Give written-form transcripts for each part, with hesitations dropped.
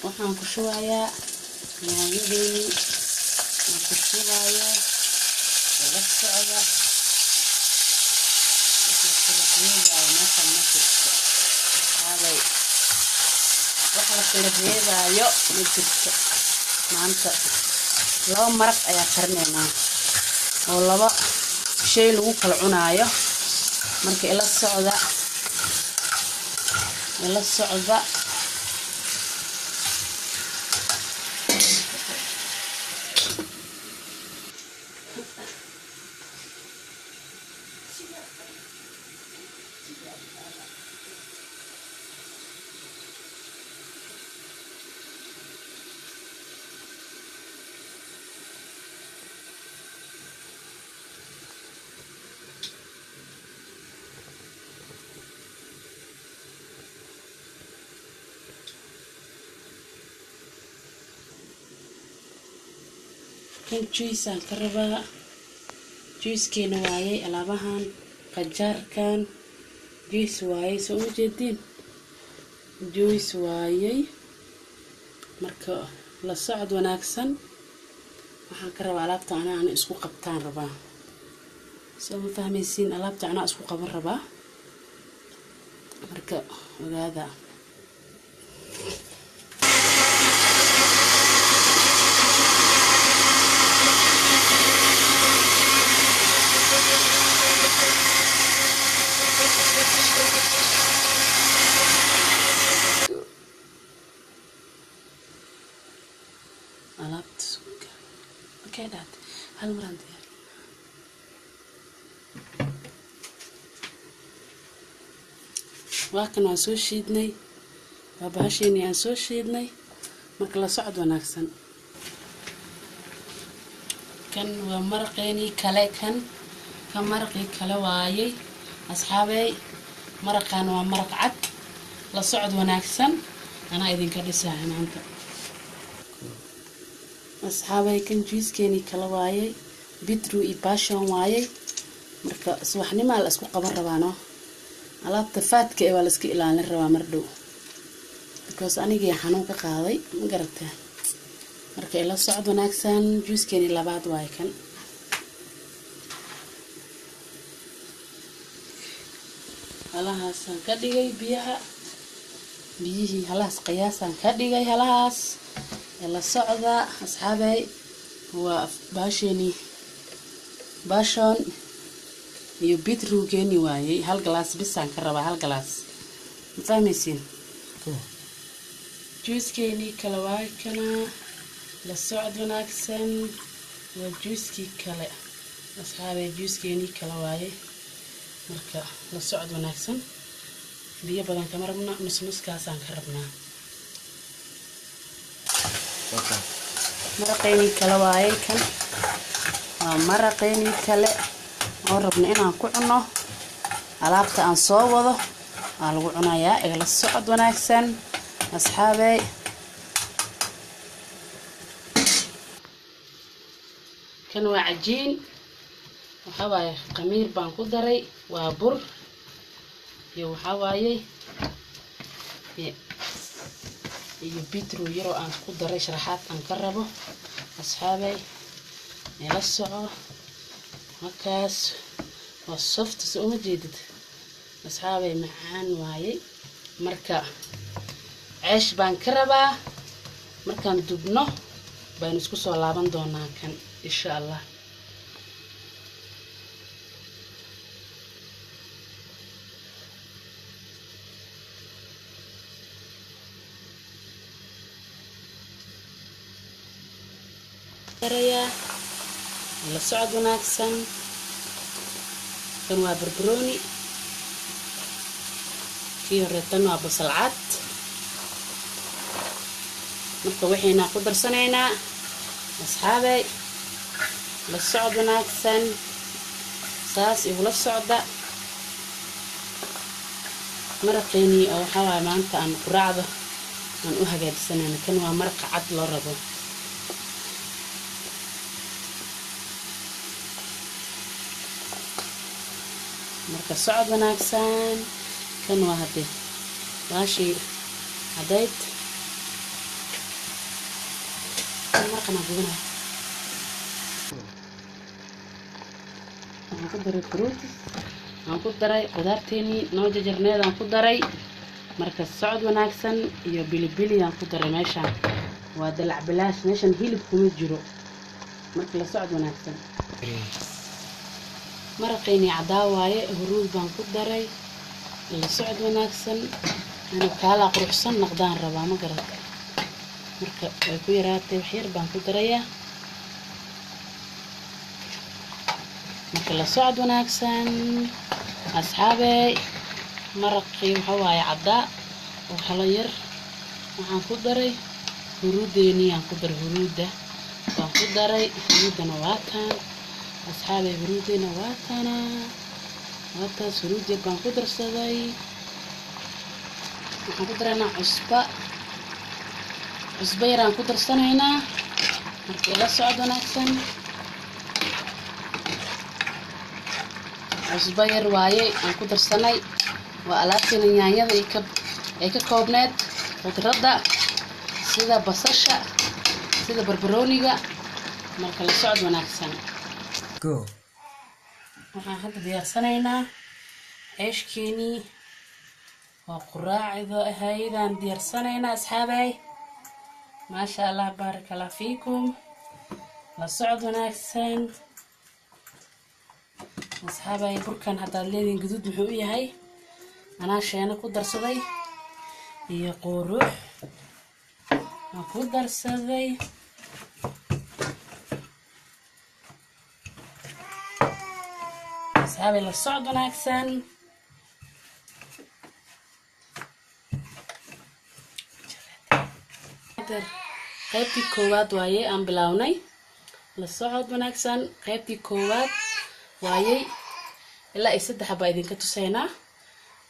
waxaan ku shubayaa yaanyadii aan ku shubayaa la socda waxa la reebayo ma jirto maanta laba maraq ayaa karneynaa oo laba shay lagu kala cunaayo marka ila socda kan juice aan ka rabaa juicekeena waayay alaabahan qajaarkan juice waayay soo u jeedin juice waayay marka la socod wanaagsan waxaan ka rabaa alaabta aan isku qabtaan rabaa soo ma fahmaysiin alaabta aan isku qaban rabaa marka ogaada alaabta suuqa okay dad hal mar aan waa kan aan soo shiidnay waa bahasheeni aan soo shiidnay marka la socod wanaagsan kan waa maraqeeni kale kan maraqii kale waayay asxaabay maraqan waa maraq cad la socod wanaagsan ana idinka dhisaa maanta asxaabay kan juicekeeni kala waayay beetroot iyo passion waayay marka subaxnimo la isku qaban rabaano alaabta faadka ee waa la iska ilaalin rabaa mar dhow because anigii xanuun ka qaaday ma garatay marka ila socod wanaagsan juicekeeni labaad waay kan halahaasaan ka dhigay biyihii halahaas qiyaasaan ka dhigay halahaas la socda asxaabay waa baasheeni passion iyo beetrootkeeni waayay hal glass bisaan ka rabaa hal glass ma fahmaysiin juicekeeni kala waay kana la socod wanaagsan waa juicekii kale asxaabay juicekeeni kala waayay marka la socod wanaagsan biyo badan kama rabna nus-nuskaasaan ka rabnaa maraqeeni kale waayay kan waa maraqeeni kale oo rabna inaan ku cuno alaabta aan soo wado waa lagu cunayaa igala socod wanaagsan asxaabay kan waa cajiin waxa waaye khamiir baan ku daray waa bur iyo waxa waaye iyo beetroot yaro aan ku daray sharaxaad aan ka rabo asxaabay la soco markaas waa soft soo ma jeedid asxaabay macaan waayay marka ceesh baan ka rabaa markaan dubno baan isku soo laaban doonaa kan insha Allah la socod wanaagsan kan waa barbarooni kii horeetan waa basal cad marka waxayna ku darsanaynaa asxaabay la socod wanaagsan saas igula socda maraqeeni oo waxa waaye maanta aan quraacdo aan u hagaajisanayn kan waa maraq cad loo rabo marka socod wanaagsan kan waa hadee baashi hadayd marqana gubnaa waxaan ku daray fruit aan ku daray qudaarteeni noo jajarneed aan ku daray marka socod wanaagsan iyo bilibili aan ku daray meeshaan waa dalac bilaash meeshaan hilib kuma jiro marka la socod wanaagsan maraqeeni cadaa waaye huruud baan ku daray la socod wanaagsan inuu kala quruxsan noqdaan rabaa ma garata marka way ku yaraatay wax yar baan ku darayaa marka la socod wanaagsan asxaabay maraqii waxa waaye cadaa oo xalo yar waxaan ku daray huruudeeni aan ku daray huruuda waan ku daray huruudana waa taan asxaabay huruudeena waa taana waa taas huruudeed baan ku darsaday waxaan ku daraynaa cusbo yaraan ku darsanaynaa markii la socod wanaagsan cusbo yar waaye aan ku darsanay waa alaabteena yaanyada ay ka koobneed khudradda sida basasha sida barbarooniga marka la socod wanaagsan waxaan hadda diyaarsanaynaa ceeshkeenii waa quraacda ahaydaan diyaarsanaynaa asxaabay maasha allah baaraka allah fiikum la socod wanaagsan asxaabay burkan haddaad leediin guduud muxuu u yahay anaa sheena ku darsaday iyo quruux waan ku darsaday asxaabay la socod wanaagsan qaybtii koowaad waaye aan bilownay la socod wanaagsan qaybtii koowaad waayay ilaa 3 baa idinka tusaynaa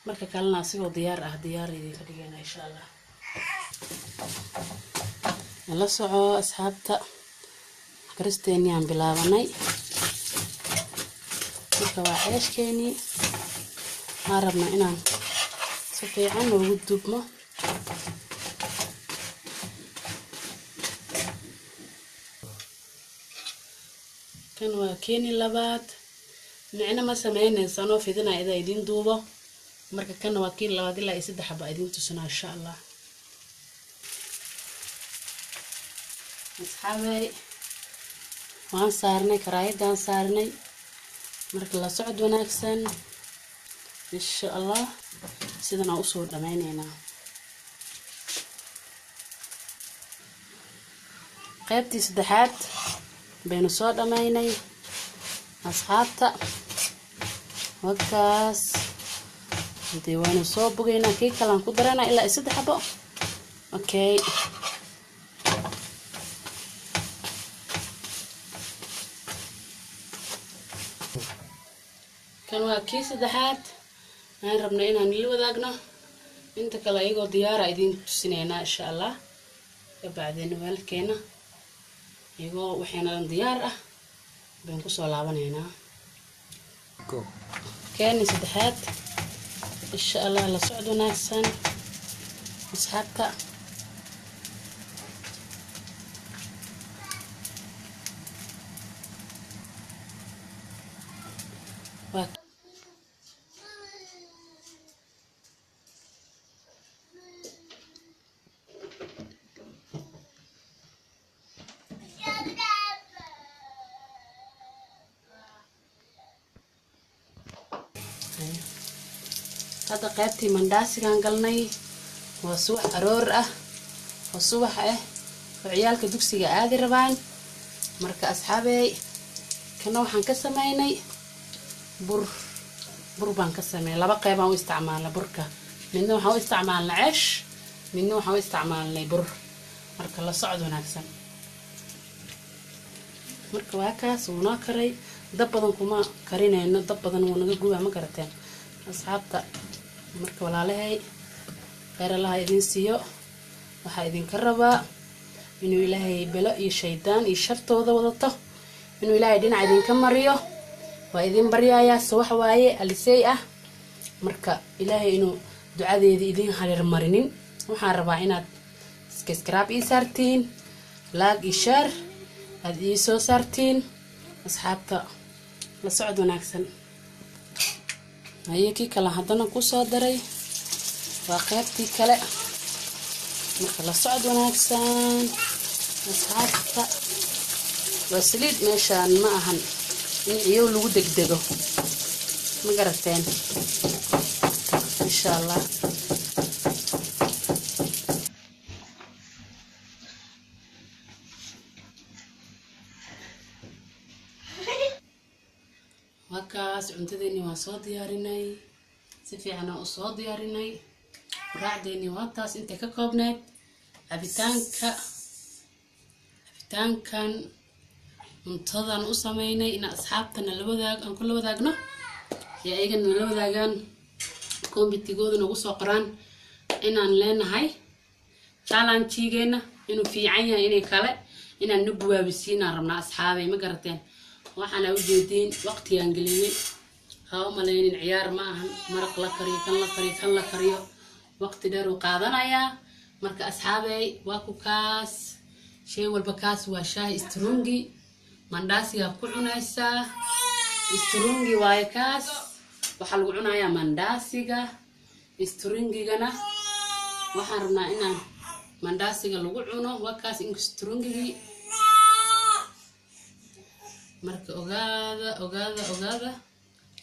marka kalena asigoo diyaar idinka dhigayna insha Allah la soco asxaabta karisteeni aan bilaabanay marka waa ceeshkeeni ma rabna inaan si fiican ugu dubno kan waa keeni labaad micna ma sameynaysa anoo fidinaa ida idin duubo marka kan waa keeni labaad ilaa 3 baa idin tusnaa insha Allah asxaabay waan saarnay karaayadaan saarnay marka la socod wanaagsan insha Allah sidana u soo dhameynayna qaybtii saddexaad baynu soo dhameynay asxaabta wakaas hadii waanu soo bogaynaa kii kalaan ku daranaa ilaa 3 xabo okay kan waa kii saddexaad aan rabnaa inaan la wadaagno inta kale ayagoo diyaar ah idin tusineynaa insha Allah ka bacdina weelkeena ayagoo waxayna diyaar ah baan ku soo laabaneynaa keeni saddexaad insha Allah la socod wanaagsan asxaabta هذا قيبتي منداسي كان قلني وصوح أرور وصوح وعيالك دوكسي عادي ربان مركا أصحابي كانوا حنكسميني بر بانكسمي لبا قيبان واستعمالنا بركا منو وحاو استعمالنا عيش منو وحاو استعمالنا بر مركا لا صعد وناكسن مركا واكاس وناكري دبضن كما كرينينا دبضن ونغا غوبا ما غرتين أصحابتا marka walaalahay khayr Allah idin siiyo waxa idin ka rabaa inuu Ilaahay belo iyo shaydaan iyo shartooda wadato inuu Ilaahay dhinac idin ka mariyo waa idin baryayaa soo wax waaye alisay ah marka Ilaahay inuu ducadeedii idin hareer marinin waxaan rabaa inaad subscribe ii saartiin لاج إشار هذه سوسارتين أصحابتا لسعد وناكسن هيكي كلا هدنا كوسو دري وقيبتي كلا marka la socod wanaagsan asxaabta wasliid meeshaan ma ahan in ciyow lagu degdego ma garateen insha Allah wakaas cuntadeeni waa soo diyaarinay si fiican oo soo diyaarinay raacdeeni waa taas inta ka koobneed cabitaankan cuntadan u sameynay in asxaabtana la wadaagno ee ayagana la wadaagaan committee-gooda nagu soo qoraan inaan leenahay challenge-geena inuu fiican yahay inay kale inaan nagu waabisiinaan rabnaa asxaabay ma garateen waxaan u jeedin waqtigan geliyay haa u maleynin ciyaar ma ahan maraq la kariyo kan la kariyo waqti dheer u qaadanaya marka asxaabay waa ku kaas shay walba kaas waa shaah strungi mandasiga ku cunaysa strungi waa kaas waxa lagu cunayaa mandasiga strungigana waxaan rabnaa inaan mandasiga lagu cuno waa kaas in strungigi marka ogaada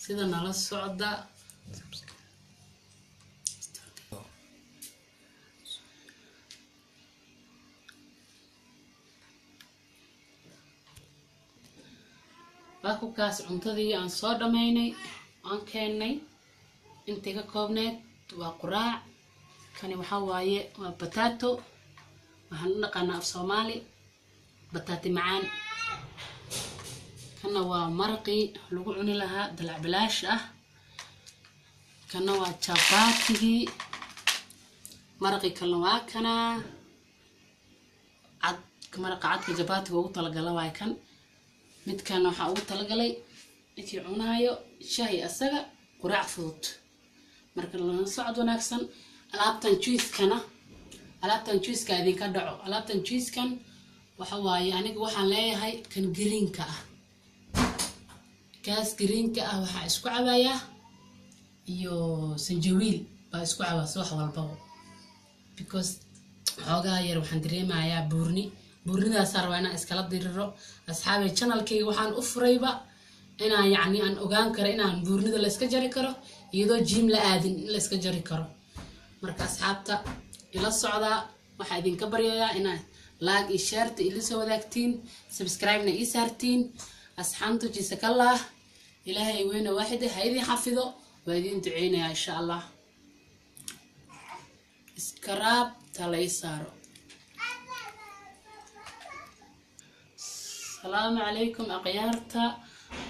sida nala socda kaas cuntadii aan soo dhameynay aan keenay intii ka koobneed waa quraac kani waxa waaye waa potato waxaan u dhaqanaa af Soomaali bataati macaan kana waa maraqi lagu cuni lahaa dalac bilaash ah kana waa chapati maraqi kala waa kana maraqa cadka chapati ugu talagalay waa kan midkan waxa ugu talagalay intii cunayo shaahi asaga quraac fudud marka la socod wanaagsan alaabtan juice-ka idinka dhaco alaabtan juice-kan waxa waaye aniga waxaan leeyahay kan green-ka ah kaas green-ka ah waxa isku cabaya iyo sanjawiil baa isku cabaa wax walba because xoogaa yar waxaan dareemayaa buurnidaas arwaana iskala diriro asxaabay channel-kayga waxaan u furayba inaan yacni aan ogaan karo inaan buurnida la iska jari karo iyadoo gym la aadin la iska jari karo marka asxaabta ila socda waxa idinka baryayaa inaan like iyo share ila soo wadaagtiin subscribe-na ii saartiin asxaabtu jisakallah ilaahay weena waaxid ha idin xafido waa idin duceynayaa insha Allah iskaraab talay saaro السلام عليكم أقيارتا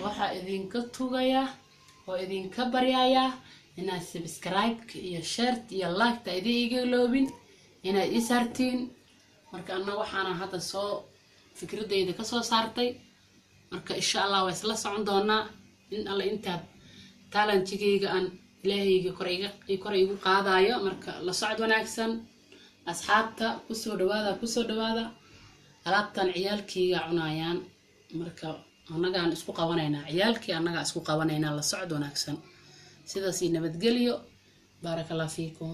وحا إذن كتوغايا وإذن كبريايا إنا سبسكرايب يا شيرت يا لايك تا إذن إيجلوبين إنا إيسارتين مركا أنا وحانا هذا سو فكرة دي إذا كسو سارتي مركا إن شاء الله ويسلا سعندونا إن الله إنتا تالان تيجيغا أن إلهي يكوريغو قادايا مركا لسعد وناكسن أصحابتا كسو دوادا alaabtan ciyaalkayga cunayaan marka anaga aan isku qabanayna ciyaalkii anaga isku qabanayna la socod wanaagsan sidaas nabadgeliyo barakallahu fiikum